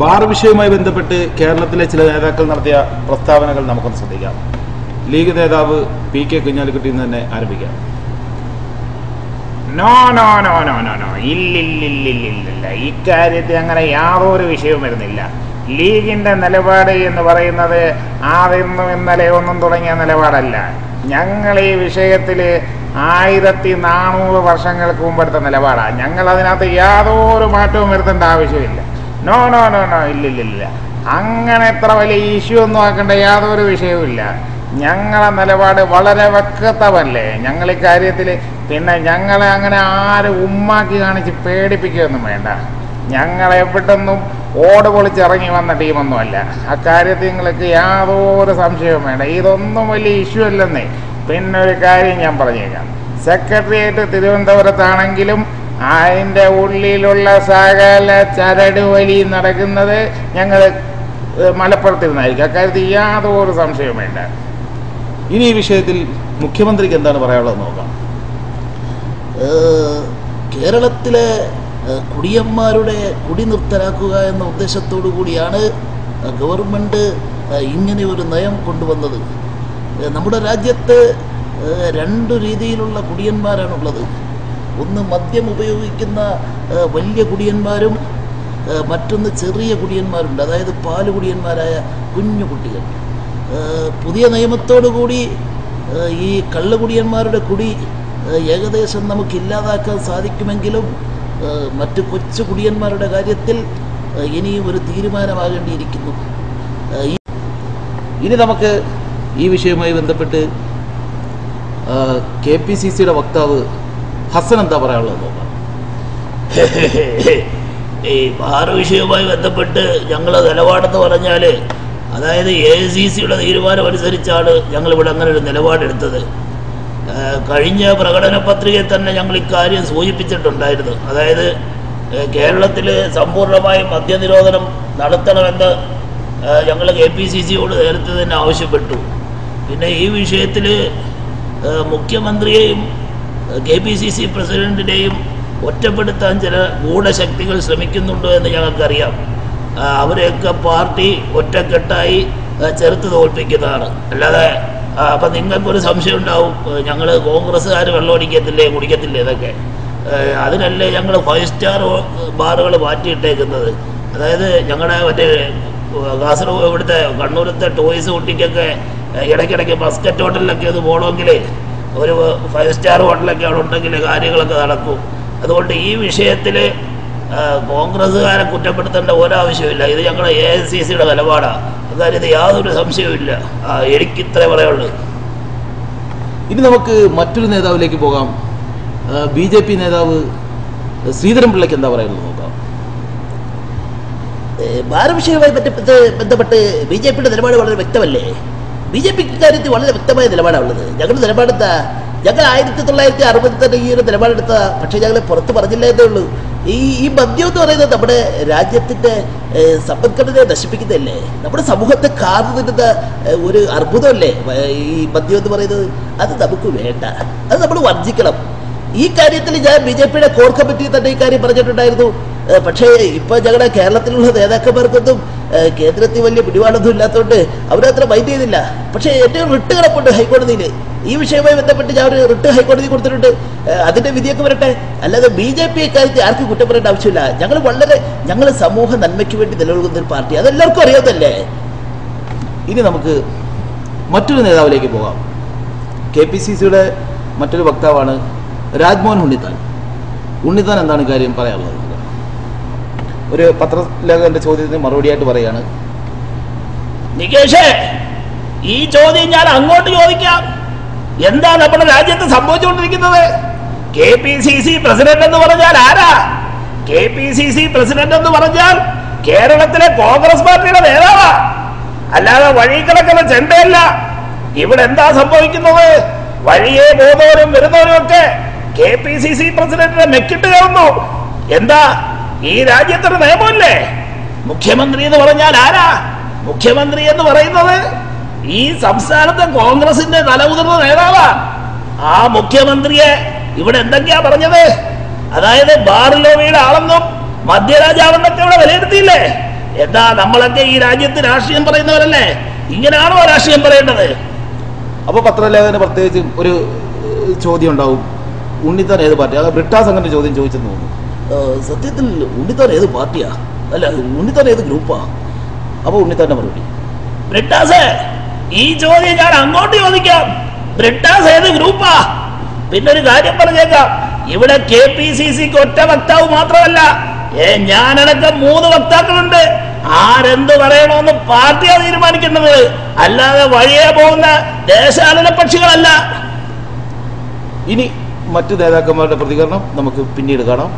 Bar വിഷയവുമായി ബന്ധപ്പെട്ട് കേരളത്തിലെ ചില നേതാക്കൾ നടത്തിയ പ്രസ്താവനകൾ നമുക്കൊന്ന് ശ്രദ്ധിക്കാം. ലീഗ് നേതാവ് PK കുഞ്ഞാലിക്കുട്ടിയിൽ നിന്ന് തന്നെ ആരംഭിക്കാം. ഇല്ലില്ല, ഇക്കാര്യത്തിൽ അങ്ങനെ യാതൊരു വിഷയവും വരുന്നില്ല. ലീഗിന്റെ നിലപാട് എന്ന് പറയുന്നത് ആദ്യം ഇന്നലെ ഒന്നും തുടങ്ങിയ നിലപാടല്ല. ഞങ്ങൾ ഈ വിഷയത്തിൽ 1400 വർഷങ്ങൾക്ക് മുമ്പെടുത്ത നിലപാടാണ്. ഞങ്ങൾ അതിനകത്ത് യാതൊരു മാറ്റവും വരുത്തേണ്ട ആവശ്യമില്ല. ഇല്ലില്ല, അങ്ങനെ എത്ര വലിയ ഇഷ്യൂ ഒന്നും ആക്കേണ്ട യാതൊരു വിഷയവുമില്ല. ഞങ്ങളെ നിലപാട് വളരെ വ്യക്തമല്ലേ ഞങ്ങൾ ഇക്കാര്യത്തിൽ. പിന്നെ ഞങ്ങളെ അങ്ങനെ ആരും ഉമ്മാക്കി കാണിച്ച് പേടിപ്പിക്കുകയൊന്നും വേണ്ട. ഞങ്ങളെ എവിടെയൊന്നും ഓട് പൊളിച്ചിറങ്ങി വന്ന ടീമൊന്നുമല്ല. അക്കാര്യത്തിൽ നിങ്ങൾക്ക് യാതൊരു സംശയവും വേണ്ട. ഇതൊന്നും വലിയ ഇഷ്യൂ അല്ലെന്നേ. പിന്നെ ഒരു കാര്യം ഞാൻ പറഞ്ഞേക്കാം. സെക്രട്ടേറിയറ്റ് തിരുവനന്തപുരത്താണെങ്കിലും അതിൻ്റെ ഉള്ളിലുള്ള സകല ചരട് വലി നടക്കുന്നത് ഞങ്ങൾ മലപ്പുറത്തിരുന്നായിരിക്കും. അക്കാര്യത്തിൽ യാതൊരു സംശയവും വേണ്ട. ഇനി ഈ വിഷയത്തിൽ മുഖ്യമന്ത്രിക്ക് എന്താണ് പറയാനുള്ളത് നോക്കാം. കേരളത്തിലെ കുടിയന്മാരുടെ കുടി നിർത്തലാക്കുക എന്ന ഉദ്ദേശത്തോടു കൂടിയാണ് ഗവൺമെൻറ് ഇങ്ങനെ ഒരു നയം കൊണ്ടുവന്നത്. നമ്മുടെ രാജ്യത്ത് 2 രീതിയിലുള്ള കുടിയന്മാരാണുള്ളത്. ഒന്ന് മദ്യം ഉപയോഗിക്കുന്ന വലിയ കുടിയന്മാരും മറ്റൊന്ന് ചെറിയ കുടിയന്മാരുണ്ട്, അതായത് പാല് കുടിയന്മാരായ കുഞ്ഞു കുട്ടികൾ. പുതിയ നിയമത്തോടു കൂടി ഈ കള്ളുകുടിയന്മാരുടെ കുടി ഏകദേശം നമുക്കില്ലാതാക്കാൻ സാധിക്കുമെങ്കിലും മറ്റ് കൊച്ചു കുടിയന്മാരുടെ കാര്യത്തിൽ ഇനിയും ഒരു തീരുമാനമാകേണ്ടിയിരിക്കുന്നു. ഇനി നമുക്ക് ഈ വിഷയവുമായി ബന്ധപ്പെട്ട് KPCCയുടെ വക്താവ് ഹസൻ എന്താ പറയാനുള്ളത് നോക്കാം. ഈ ബാർ വിഷയവുമായി ബന്ധപ്പെട്ട് ഞങ്ങളുടെ നിലപാടെന്ന് പറഞ്ഞാൽ, അതായത് AICCയുടെ തീരുമാനം അനുസരിച്ചാണ് ഞങ്ങളിവിടെ അങ്ങനെ ഒരു നിലപാടെടുത്തത്. കഴിഞ്ഞ പ്രകടന പത്രികയിൽ തന്നെ ഞങ്ങൾ ഇക്കാര്യം സൂചിപ്പിച്ചിട്ടുണ്ടായിരുന്നു. അതായത് കേരളത്തിൽ സമ്പൂർണ്ണമായും മദ്യനിരോധനം നടത്തണമെന്ന് ഞങ്ങൾ KPCCയോട് നേരത്തെ തന്നെ ആവശ്യപ്പെട്ടു. പിന്നെ ഈ വിഷയത്തിൽ മുഖ്യമന്ത്രിയെയും KPCC പ്രസിഡന്റിനെയും ഒറ്റപ്പെടുത്താൻ ചില ഗൂഢശക്തികൾ ശ്രമിക്കുന്നുണ്ടോ എന്ന് ഞങ്ങൾക്കറിയാം. അവരെയൊക്കെ പാർട്ടി ഒറ്റക്കെട്ടായി ചെറുത്ത് തോൽപ്പിക്കുന്നതാണ്. അല്ലാതെ അപ്പം നിങ്ങൾക്കൊരു സംശയം ഉണ്ടാവും, ഞങ്ങൾ കോൺഗ്രസ്സുകാർ വെള്ളമടിക്കത്തില്ലേ കുടിക്കത്തില്ലേ എന്നൊക്കെ. അതിനല്ലേ ഞങ്ങൾ 5 സ്റ്റാർ ബാറുകൾ മാറ്റിയിട്ടേക്കുന്നത്. അതായത് ഞങ്ങളുടെ മറ്റേ കാസർഗോഡ് ഇവിടുത്തെ കണ്ണൂരത്തെ ടോയ്സ് കുട്ടിക്കൊക്കെ ഇടയ്ക്കിടയ്ക്ക് മസ്കറ്റ് ഹോട്ടലിലൊക്കെ അത് പോകണമെങ്കിൽ ഒരു 5 സ്റ്റാർ ഹോട്ടലൊക്കെ അവിടെ ഉണ്ടെങ്കിൽ കാര്യങ്ങളൊക്കെ നടക്കും. അതുകൊണ്ട് ഈ വിഷയത്തിൽ കോൺഗ്രസ്സുകാരെ കുറ്റപ്പെടുത്തേണ്ട ഒരാവശ്യമില്ല. ഇത് ഞങ്ങളുടെ AICCയുടെ നിലപാടാണ്. അക്കാര്യത്തിൽ യാതൊരു സംശയവുമില്ല. എനിക്കിത്രേ പറയാനുള്ളൂ. ഇനി നമുക്ക് മറ്റൊരു നേതാവിലേക്ക് പോകാം. BJP നേതാവ് ശ്രീധരൻപിള്ളയ്ക്ക് എന്താ പറയുന്നത് നോക്കാം. ബാർ വിഷയവുമായി ബന്ധപ്പെട്ട് BJPയുടെ നിലപാട് വളരെ വ്യക്തമല്ലേ. BJP കാര്യത്തിൽ വളരെ വ്യക്തമായ നിലപാടാണുള്ളത്. ഞങ്ങളുടെ നിലപാടെന്താ? ഞങ്ങൾ 1967 ഈ ഒരു നിലപാടെടുത്ത, പക്ഷേ ഞങ്ങൾ പുറത്ത് പറഞ്ഞില്ല എന്നേ ഉള്ളൂ. ഈ മദ്യം എന്ന് പറയുന്നത് നമ്മുടെ രാജ്യത്തിൻ്റെ സമ്പദ്ഘടനയെ നശിപ്പിക്കുന്നതല്ലേ, നമ്മുടെ സമൂഹത്തെ കാർന്നു നിന്നുന്ന ഒരു അർബുദമല്ലേ ഈ മദ്യം എന്ന് പറയുന്നത്. അത് നമുക്ക് വേണ്ട, അത് നമ്മൾ വർജിക്കണം. ഈ കാര്യത്തിൽ ഞാൻ BJPയുടെ കോർ കമ്മിറ്റിയിൽ തന്നെ ഈ കാര്യം പറഞ്ഞിട്ടുണ്ടായിരുന്നു. പക്ഷേ ഇപ്പോൾ ഞങ്ങളുടെ കേരളത്തിലുള്ള നേതാക്കന്മാർക്കൊന്നും കേന്ദ്രത്തിൽ വലിയ പിടിപാടൊന്നും ഇല്ലാത്തതുകൊണ്ട് അവരത്ര മൈൻഡ് ചെയ്തില്ല. പക്ഷേ ഏറ്റവും റിട്ട് കിടപ്പുണ്ട് ഹൈക്കോടതിയിൽ. ഈ വിഷയവുമായി ബന്ധപ്പെട്ട് ഞാൻ ഒരു റിട്ട് ഹൈക്കോടതി കൊടുത്തിട്ടുണ്ട്. അതിൻ്റെ വിധിയൊക്കെ വരട്ടെ. അല്ലാതെ BJP ഇക്കാര്യത്തിൽ ആർക്കും കുറ്റം പറയേണ്ട ആവശ്യമില്ല. ഞങ്ങൾ സമൂഹ നന്മയ്ക്ക് വേണ്ടി നിലകൊള്ളുന്ന ഒരു പാർട്ടി, അതെല്ലാവർക്കും അറിയാവുന്നതല്ലേ. ഇനി നമുക്ക് മറ്റൊരു നേതാവിലേക്ക് പോകാം. KPCCയുടെ മറ്റൊരു വക്താവാണ് രാജ്മോഹൻ ഉണ്ണിത്താൻ. ഉണ്ണിത്താൻ എന്താണ് കാര്യം പറയാനുള്ളത്? ഒരു പത്രലേഖകന്റെ ചോദ്യത്തിന് മറുപടിയായിട്ട് പറയാണ്. നികേഷേ, ഈ ചോദ്യം ഞാൻ അങ്ങോട്ട് ചോദിക്കാം. എന്താ നമ്മുടെ രാജ്യത്ത് സംഭവിച്ചുകൊണ്ടിരിക്കുന്നത്? KPCC പ്രസിഡന്റ് എന്ന് പറഞ്ഞാൽ ആരാ? KPCC പ്രസിഡന്റ് എന്ന് പറഞ്ഞാൽ കേരളത്തിലെ കോൺഗ്രസ് പാർട്ടിയുടെ നേതാവാ, അല്ലാതെ വഴി കിടക്കുന്ന ചെണ്ടയല്ല. ഇവിടെ എന്താ സംഭവിക്കുന്നത്? വഴിയെ പോകുന്നവരും വരുന്നവരും ഒക്കെ KPCC പ്രസിഡന്റിനെ മെക്കിട്ട് കയറുന്നു. എന്താ ഈ രാജ്യത്തൊരു നിയമമല്ലേ? മുഖ്യമന്ത്രി എന്ന് പറഞ്ഞാൽ ആരാ? മുഖ്യമന്ത്രി എന്ന് പറയുന്നത് ഈ സംസ്ഥാനത്തെ കോൺഗ്രസിന്റെ തലമുതിർന്ന നേതാവാ. ആ മുഖ്യമന്ത്രിയെ ഇവിടെ എന്തൊക്കെയാ പറഞ്ഞത്? അതായത് ബാറിലോവിയുടെ ആളെന്നും മധ്യരാജാവെന്നൊക്കെ ഇവിടെ വിലയിരുത്തിയില്ലേ? എന്താ നമ്മളൊക്കെ ഈ രാജ്യത്ത് രാഷ്ട്രീയം പറയുന്നവരല്ലേ? ഇങ്ങനെയാണോ രാഷ്ട്രീയം പറയേണ്ടത്? അപ്പോൾ പത്രലേഖന പ്രത്യേകിച്ച് ഒരു ചോദ്യം ഉണ്ടാവും, ഉണ്ണിത്താൻ ഏത് പാർട്ടി? അത് ബ്രിട്ടാസ് അങ്ങനെ ചോദ്യം ചോദിച്ചെന്ന് തോന്നുന്നു. സത്യത്തിൽ ഉണ്ണിത്താൻ ഏത് പാർട്ടിയാ? അല്ല, ഉണ്ണിത്താൻ ഏത് ഗ്രൂപ്പാ? അപ്പോൾ ഉണ്ണിത്താന്റെ മറുപടി, ബ്രിട്ടാസ്, ഈ ചോദ്യം ഞാൻ അങ്ങോട്ട് ചോദിക്കാം. ബ്രിട്ടാസ് ഏത് ഗ്രൂപ്പാ? പിന്നെ ഒരു കാര്യം പറഞ്ഞേക്കാം, ഇവിടെ KPCCക്ക് ഒറ്റ വക്താവ് മാത്രമല്ല, ഞാനടക്കം 3 വക്താക്കളുണ്ട്. ആരെന്ത് പറയണമെന്ന് പാർട്ടിയാണ് തീരുമാനിക്കേണ്ടത്, അല്ലാതെ വഴിയെ പോകുന്ന ദേശാടന പക്ഷികളല്ല. ഇനി മറ്റു നേതാക്കന്മാരുടെ പ്രതികരണം നമുക്ക് പിന്നീട് കാണാം.